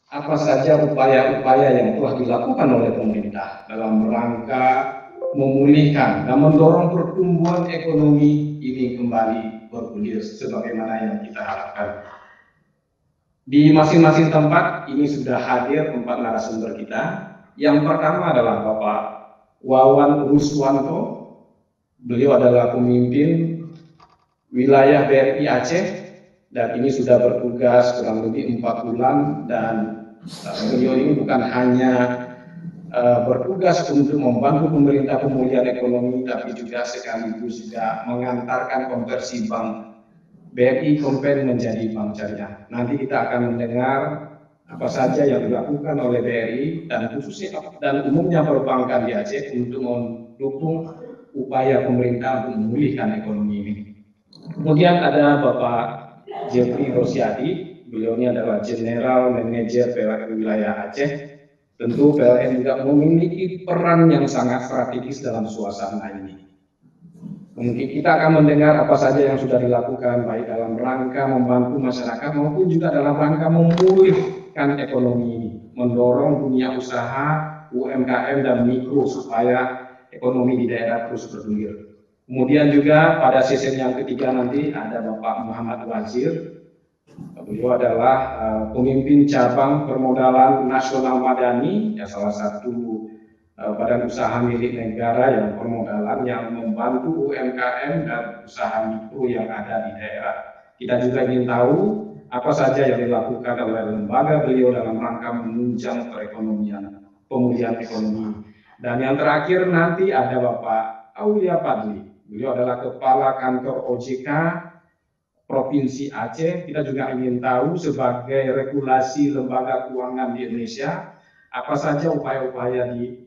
apa saja upaya-upaya yang telah dilakukan oleh pemerintah dalam rangka memulihkan dan mendorong pertumbuhan ekonomi ini kembali bergulir sebagaimana yang kita harapkan. Di masing-masing tempat ini sudah hadir 4 narasumber kita. Yang pertama adalah Bapak Wawan Ruswanto. Beliau adalah pemimpin wilayah BRI Aceh dan ini sudah bertugas kurang lebih 4 bulan, dan beliau ini bukan hanya bertugas untuk membantu pemerintah pemulihan ekonomi, tapi juga sekaligus juga mengantarkan konversi bank BRI Kompen menjadi bank syariah. Nanti kita akan mendengar apa saja yang dilakukan oleh BRI dan khususnya dan umumnya perbankan di Aceh untuk mendukung upaya pemerintah untuk memulihkan ekonomi ini. Kemudian ada Bapak Jeffrey Rosiadi, beliau ini adalah General Manager PLN Wilayah Aceh. Tentu PLN juga memiliki peran yang sangat strategis dalam suasana ini. Mungkin kita akan mendengar apa saja yang sudah dilakukan, baik dalam rangka membantu masyarakat maupun juga dalam rangka memulihkan ekonomi ini, mendorong dunia usaha, UMKM dan mikro supaya ekonomi di daerah terus bergulir. Kemudian juga pada sesi yang ketiga nanti ada Bapak Muhammad Wazir. Beliau adalah pemimpin cabang permodalan nasional Madani, ya salah satu badan usaha milik negara yang permodalan yang membantu UMKM dan usaha mikro yang ada di daerah. Kita juga ingin tahu apa saja yang dilakukan oleh lembaga beliau dalam rangka menunjang perekonomian, pemulihan ekonomi. Dan yang terakhir nanti ada Bapak Aulia Padli. Beliau adalah Kepala Kantor OJK Provinsi Aceh. Kita juga ingin tahu sebagai regulasi lembaga keuangan di Indonesia, apa saja upaya-upaya di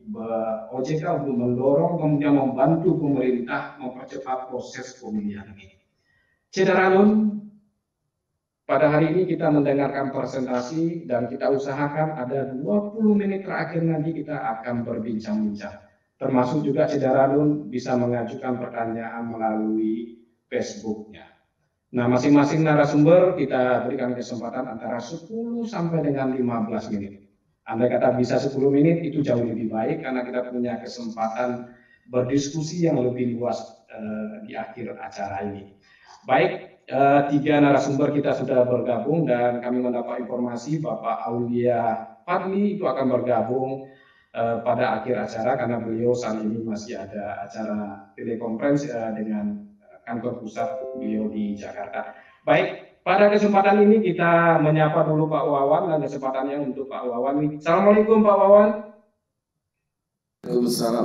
OJK untuk mendorong kemudian membantu pemerintah mempercepat proses pemulihan ini. Cederanun, pada hari ini kita mendengarkan presentasi dan kita usahakan ada 20 menit terakhir nanti kita akan berbincang-bincang. Termasuk juga Cederanun bisa mengajukan pertanyaan melalui Facebook-nya. Nah, masing-masing narasumber kita berikan kesempatan antara 10 sampai dengan 15 menit. Andai kata bisa 10 menit itu jauh lebih baik karena kita punya kesempatan berdiskusi yang lebih luas di akhir acara ini. Baik, 3 narasumber kita sudah bergabung dan kami mendapat informasi Bapak Aulia Padli itu akan bergabung pada akhir acara karena beliau saat ini masih ada acara telekonferensi dengan kantor pusat beliau di Jakarta. Baik, pada kesempatan ini kita menyapa dulu Pak Wawan dan kesempatannya untuk Pak Wawan. Assalamualaikum Pak Wawan.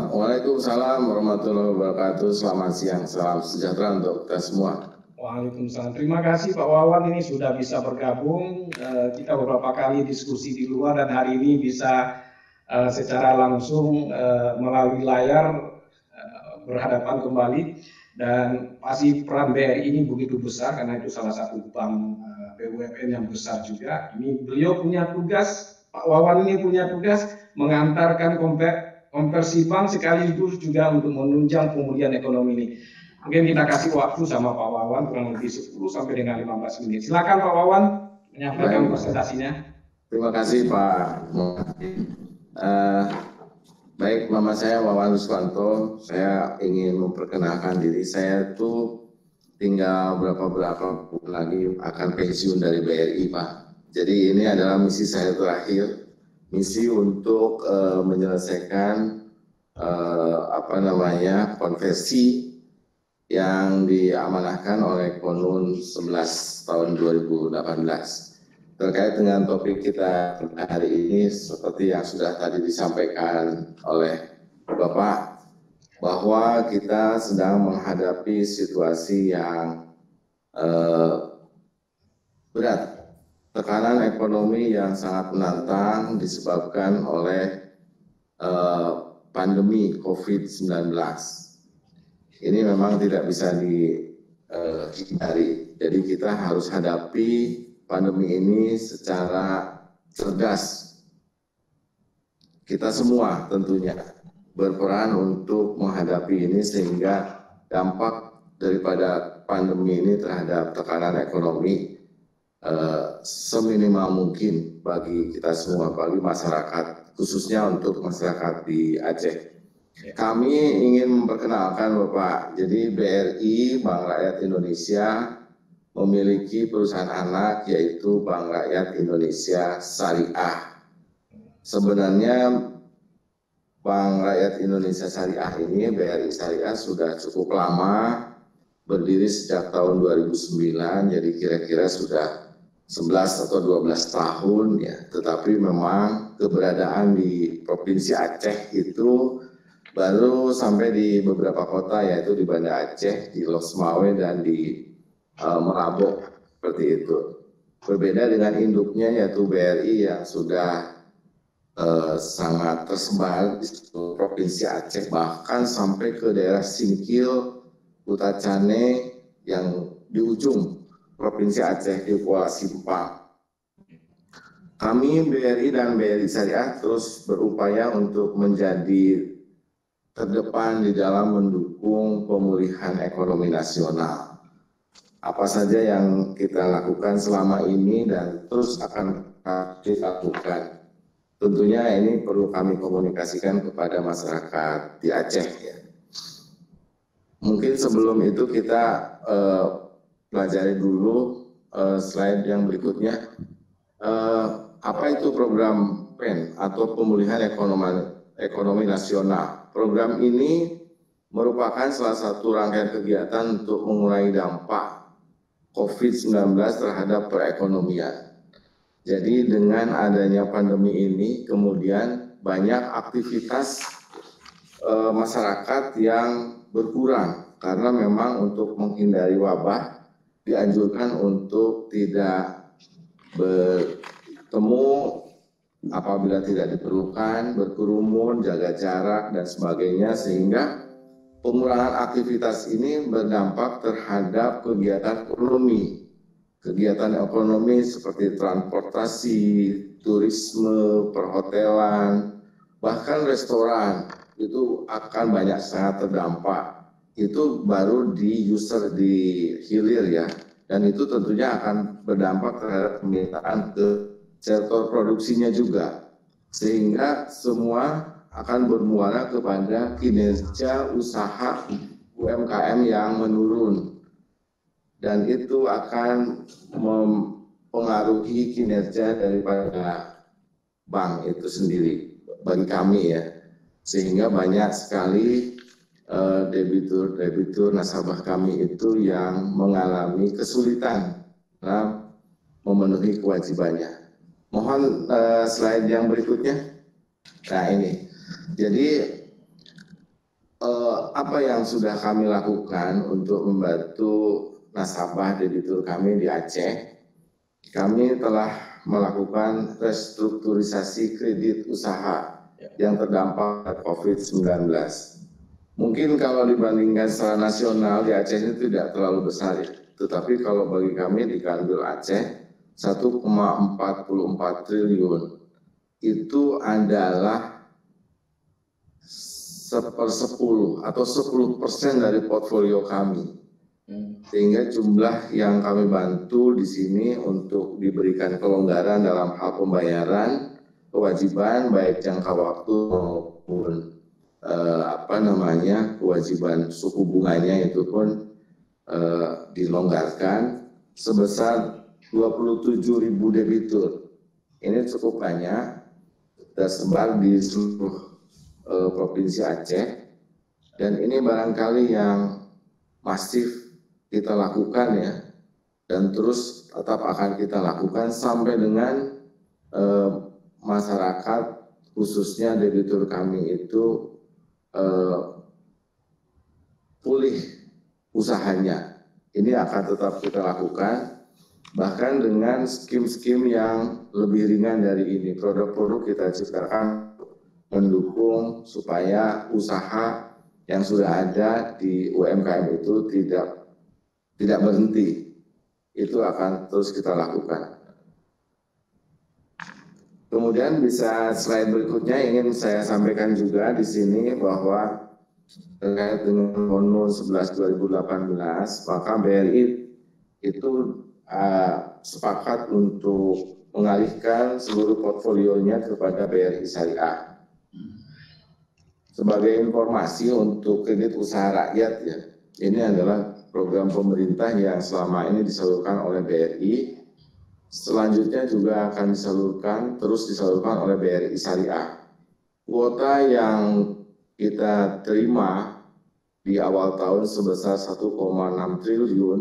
Waalaikumsalam warahmatullahi wabarakatuh. Selamat siang, salam sejahtera untuk kita semua. Waalaikumsalam. Terima kasih Pak Wawan ini sudah bisa bergabung. Kita beberapa kali diskusi di luar dan hari ini bisa secara langsung melalui layar berhadapan kembali. Dan pasti peran BRI ini begitu besar karena itu salah satu bank BUMN yang besar juga. Ini beliau punya tugas, Pak Wawan ini punya tugas mengantarkan konversi bank sekaligus juga untuk menunjang pemulihan ekonomi ini. Mungkin kita kasih waktu sama Pak Wawan kurang lebih 10 sampai dengan 15 menit. Silakan Pak Wawan menyampaikan presentasinya. Terima kasih Pak. Baik, nama saya Wawan Ruswanto. Saya ingin memperkenalkan diri. Saya tuh tinggal berapa bulan lagi akan pensiun dari BRI, Pak. Jadi ini adalah misi saya terakhir, misi untuk menyelesaikan konversi yang diamanahkan oleh Konun 11 tahun 2018. Terkait dengan topik kita hari ini, seperti yang sudah tadi disampaikan oleh Bapak, bahwa kita sedang menghadapi situasi yang berat. Tekanan ekonomi yang sangat menantang disebabkan oleh pandemi COVID-19. Ini memang tidak bisa dihindari, jadi kita harus hadapi pandemi ini secara cerdas. Kita semua tentunya berperan untuk menghadapi ini sehingga dampak daripada pandemi ini terhadap tekanan ekonomi seminimal mungkin bagi kita semua, bagi masyarakat, khususnya untuk masyarakat di Aceh. Kami ingin memperkenalkan Bapak, jadi BRI, Bank Rakyat Indonesia, memiliki perusahaan anak yaitu Bank Rakyat Indonesia Syariah. Sebenarnya Bank Rakyat Indonesia Syariah ini, BRI Syariah, sudah cukup lama, berdiri sejak tahun 2009, jadi kira-kira sudah 11 atau 12 tahun ya. Tetapi memang keberadaan di Provinsi Aceh itu baru sampai di beberapa kota, yaitu di Banda Aceh, di Losmawe, dan di Merabok, seperti itu. Berbeda dengan induknya yaitu BRI yang sudah sangat tersebar di seluruh Provinsi Aceh, bahkan sampai ke daerah Singkil, Utacane yang di ujung Provinsi Aceh di Kuala Simpang. Kami BRI dan BRI Syariah terus berupaya untuk menjadi terdepan di dalam mendukung pemulihan ekonomi nasional. Apa saja yang kita lakukan selama ini dan terus akan kita lakukan. Tentunya ini perlu kami komunikasikan kepada masyarakat di Aceh ya. Mungkin sebelum itu kita pelajari dulu slide yang berikutnya. Apa itu program PEN atau pemulihan ekonomi nasional? Program ini merupakan salah satu rangkaian kegiatan untuk mengurangi dampak COVID-19 terhadap perekonomian. Jadi dengan adanya pandemi ini kemudian banyak aktivitas masyarakat yang berkurang karena memang untuk menghindari wabah dianjurkan untuk tidak bertemu apabila tidak diperlukan, berkerumun, jaga jarak, dan sebagainya, sehingga pengurangan aktivitas ini berdampak terhadap kegiatan ekonomi. Kegiatan ekonomi seperti transportasi, turisme, perhotelan, bahkan restoran, itu akan banyak sangat terdampak. Itu baru di user di hilir ya, dan itu tentunya akan berdampak terhadap permintaan ke sektor produksinya juga, sehingga semua akan bermuara kepada kinerja usaha UMKM yang menurun, dan itu akan mempengaruhi kinerja daripada bank itu sendiri bagi kami ya, sehingga banyak sekali debitur nasabah kami itu yang mengalami kesulitan dalam memenuhi kewajibannya. Mohon slide yang berikutnya. Nah ini, jadi apa yang sudah kami lakukan untuk membantu nasabah debitur kami di Aceh? Kami telah melakukan restrukturisasi kredit usaha yang terdampak COVID-19. Mungkin kalau dibandingkan secara nasional di Aceh ini tidak terlalu besar ya, tetapi kalau bagi kami di Kanwil Aceh 1,44 triliun itu adalah 1/10 atau 10% dari portfolio kami. Sehingga jumlah yang kami bantu di sini untuk diberikan kelonggaran dalam hal pembayaran kewajiban baik jangka waktu maupun kewajiban suku bunganya itu pun dilonggarkan sebesar 27.000 debitur. Ini cukup banyak, tersebar di seluruh Provinsi Aceh, dan ini barangkali yang masif kita lakukan ya, dan terus tetap akan kita lakukan sampai dengan masyarakat khususnya debitur kami itu pulih usahanya. Ini akan tetap kita lakukan, bahkan dengan skim-skim yang lebih ringan dari ini. Produk-produk kita ciptakan mendukung supaya usaha yang sudah ada di UMKM itu tidak berhenti. Itu akan terus kita lakukan. Kemudian bisa slide berikutnya ingin saya sampaikan juga di sini bahwa terkait dengan bonus 11 2018, maka BRI itu sepakat untuk mengalihkan seluruh portfolionya kepada BRI Syariah. Sebagai informasi untuk kredit usaha rakyat ya, ini adalah program pemerintah yang selama ini disalurkan oleh BRI. Selanjutnya juga akan terus disalurkan oleh BRI Syariah. Kuota yang kita terima di awal tahun sebesar 1,6 triliun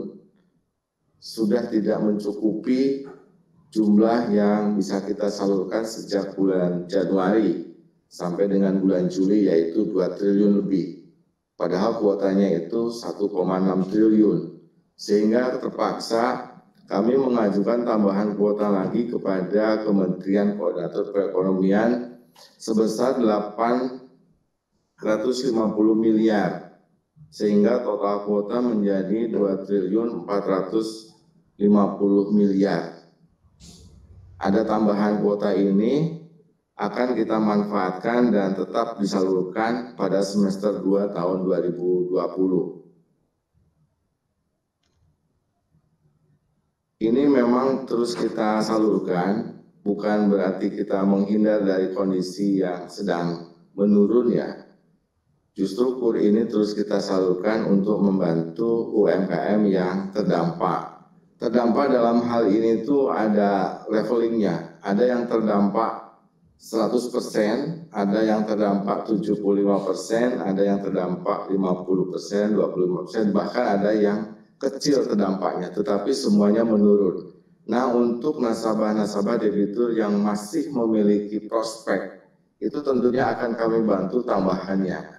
sudah tidak mencukupi jumlah yang bisa kita salurkan sejak bulan Januari sampai dengan bulan Juli, yaitu 2 triliun lebih. Padahal kuotanya itu 1,6 triliun. Sehingga terpaksa kami mengajukan tambahan kuota lagi kepada Kementerian Koordinator Perekonomian sebesar 850 miliar. Sehingga total kuota menjadi 2 triliun 450 miliar. Ada tambahan kuota ini akan kita manfaatkan dan tetap disalurkan pada semester 2 tahun 2020. Ini memang terus kita salurkan, bukan berarti kita menghindar dari kondisi yang sedang menurun ya. Justru KUR ini terus kita salurkan untuk membantu UMKM yang terdampak. Terdampak dalam hal ini itu ada levelingnya, ada yang terdampak 100%, ada yang terdampak 75%, ada yang terdampak 50%, 25%, bahkan ada yang kecil terdampaknya, tetapi semuanya menurun. Nah, untuk nasabah-nasabah debitur yang masih memiliki prospek, itu tentunya akan kami bantu tambahannya.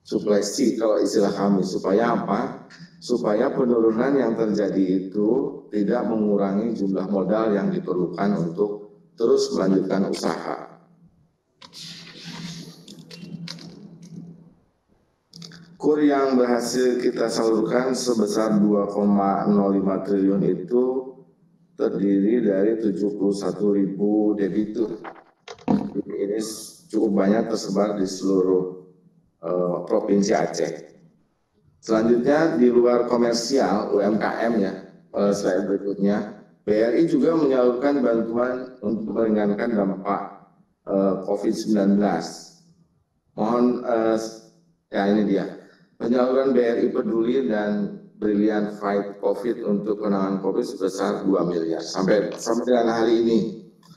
Suplesi kalau istilah kami, supaya apa? Supaya penurunan yang terjadi itu tidak mengurangi jumlah modal yang diperlukan untuk terus melanjutkan usaha. KUR yang berhasil kita salurkan sebesar 2,05 triliun itu terdiri dari 71.000 debitur. Ini cukup banyak tersebar di seluruh Provinsi Aceh. Selanjutnya di luar komersial UMKM ya, slide berikutnya, BRI juga menyalurkan bantuan untuk meringankan dampak COVID-19. Mohon ya ini dia. Penyaluran BRI Peduli dan Brilliant Fight COVID untuk penanganan COVID sebesar 2 miliar. Sampai dengan hari ini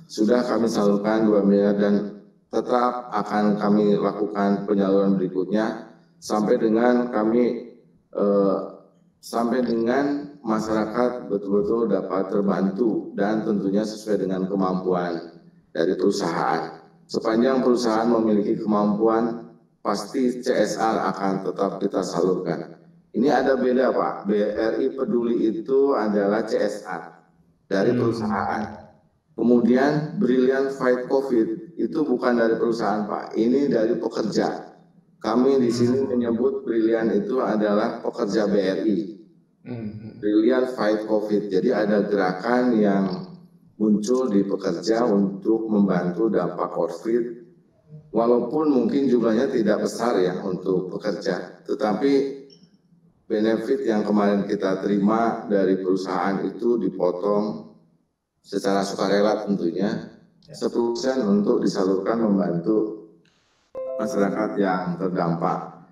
sudah kami salurkan 2 miliar dan tetap akan kami lakukan penyaluran berikutnya sampai dengan masyarakat betul-betul dapat terbantu dan tentunya sesuai dengan kemampuan dari perusahaan. Sepanjang perusahaan memiliki kemampuan, pasti CSR akan tetap kita salurkan. Ini ada beda Pak, BRI Peduli itu adalah CSR dari perusahaan. Kemudian Brilliant Fight COVID itu bukan dari perusahaan Pak, ini dari pekerja. Kami di sini menyebut Brilliant itu adalah pekerja BRI. Brilliant Fight COVID, jadi ada gerakan yang muncul di pekerja untuk membantu dampak COVID. Walaupun mungkin jumlahnya tidak besar ya untuk pekerja, tetapi benefit yang kemarin kita terima dari perusahaan itu dipotong secara sukarela tentunya 10% untuk disalurkan membantu masyarakat yang terdampak.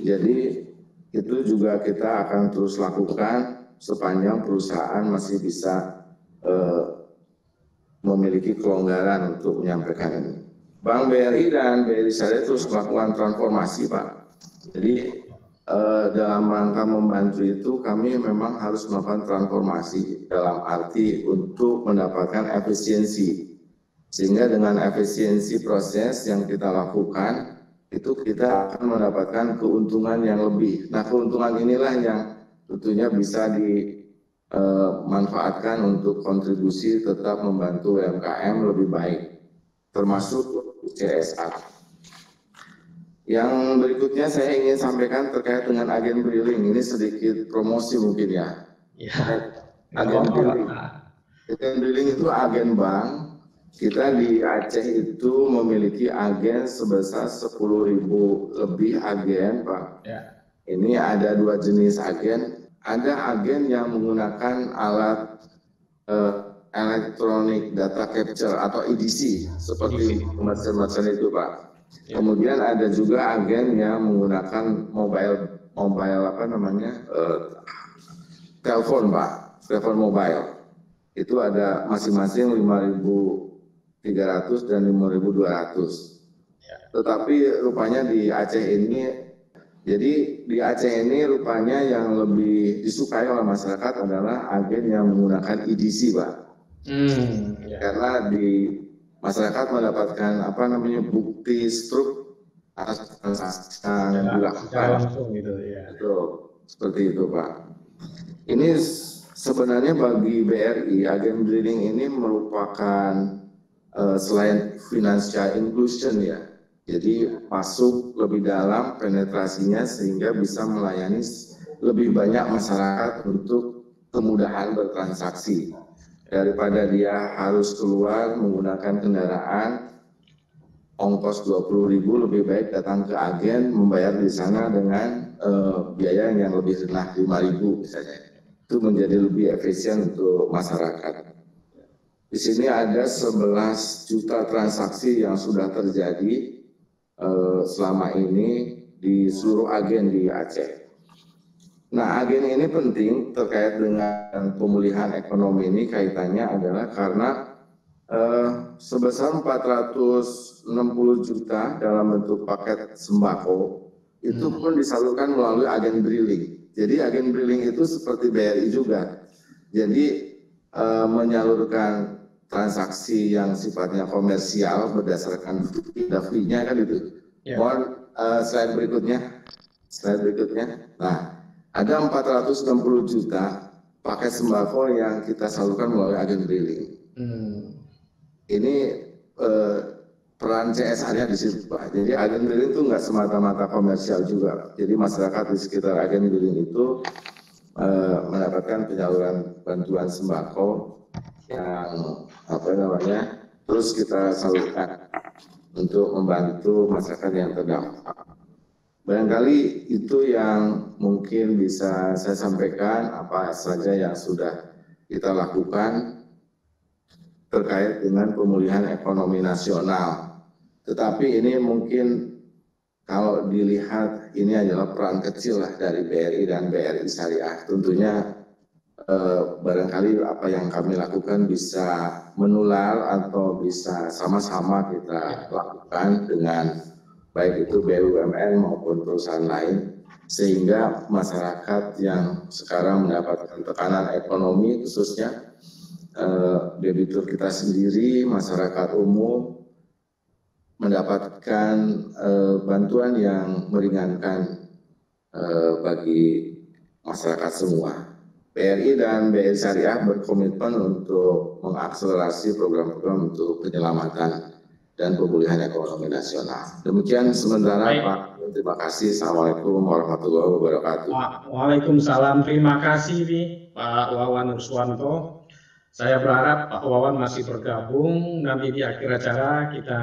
Jadi itu juga kita akan terus lakukan sepanjang perusahaan masih bisa memiliki kelonggaran untuk menyampaikan ini. Bank BRI dan BRI Syariah terus melakukan transformasi Pak. Jadi dalam rangka membantu itu kami memang harus melakukan transformasi dalam arti untuk mendapatkan efisiensi. Sehingga dengan efisiensi proses yang kita lakukan itu kita akan mendapatkan keuntungan yang lebih. Nah, keuntungan inilah yang tentunya bisa dimanfaatkan untuk kontribusi tetap membantu UMKM lebih baik, termasuk CSR. Yang berikutnya saya ingin sampaikan terkait dengan agen Briling. Ini sedikit promosi mungkin ya. Agen Briling. Agen Briling itu agen bank. Kita di Aceh itu memiliki agen sebesar 10.000 lebih agen Pak. Ya. Ini ada 2 jenis agen. Ada agen yang menggunakan alat Electronic Data Capture atau EDC seperti macam-macam itu Pak. Kemudian ada juga agen yang menggunakan mobile apa namanya telepon Pak, telepon mobile. Itu ada masing-masing 5.300 dan 5.200. Tetapi rupanya di Aceh ini, jadi di Aceh ini rupanya yang lebih disukai oleh masyarakat adalah agen yang menggunakan EDC, Pak. Karena di masyarakat mendapatkan apa namanya bukti struk atas transaksi yang dilakukan. Langsung gitu ya. Betul, seperti itu, Pak. Ini sebenarnya bagi BRI, agen briling ini merupakan selain financial inclusion ya. Jadi masuk lebih dalam penetrasinya sehingga bisa melayani lebih banyak masyarakat untuk kemudahan bertransaksi. Daripada dia harus keluar menggunakan kendaraan ongkos 20.000, lebih baik datang ke agen membayar di sana dengan biaya yang lebih rendah 5.000 misalnya. Itu menjadi lebih efisien untuk masyarakat. Di sini ada 11 juta transaksi yang sudah terjadi selama ini di seluruh agen di Aceh. Nah, agen ini penting terkait dengan pemulihan ekonomi ini kaitannya adalah karena sebesar 460 juta dalam bentuk paket sembako itu pun disalurkan melalui agen briling. Jadi agen briling itu seperti BRI juga. Jadi menyalurkan transaksi yang sifatnya komersial berdasarkan fee-nya kan itu. Mohon slide berikutnya. Nah, ada 460 juta paket sembako yang kita salurkan melalui agen briling. Ini peran CSR-nya di situ Pak. Jadi agen briling itu nggak semata-mata komersial juga. Jadi masyarakat di sekitar agen briling itu mendapatkan penyaluran bantuan sembako yang apa namanya terus kita salurkan untuk membantu masyarakat yang terdampak. Barangkali itu yang mungkin bisa saya sampaikan apa saja yang sudah kita lakukan terkait dengan pemulihan ekonomi nasional. Tetapi ini mungkin kalau dilihat ini adalah peran kecil lah dari BRI dan BRI Syariah. Tentunya barangkali apa yang kami lakukan bisa menular atau bisa sama-sama kita lakukan dengan baik itu BUMN maupun perusahaan lain sehingga masyarakat yang sekarang mendapatkan tekanan ekonomi khususnya debitur kita sendiri, masyarakat umum mendapatkan bantuan yang meringankan bagi masyarakat semua. BRI dan BRI Syariah berkomitmen untuk mengakselerasi program-program untuk penyelamatan dan pemulihan ekonomi nasional. Demikian sementara Pak. Terima kasih. Assalamualaikum warahmatullahi wabarakatuh. Waalaikumsalam. Terima kasih Pak Wawan Ruswanto. Saya berharap Pak Wawan masih bergabung. Nanti di akhir acara kita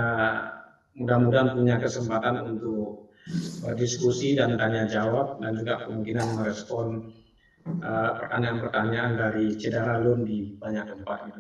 mudah-mudahan punya kesempatan untuk berdiskusi dan tanya jawab dan juga kemungkinan merespon pertanyaan-pertanyaan dari Cedara Lun di banyak tempat.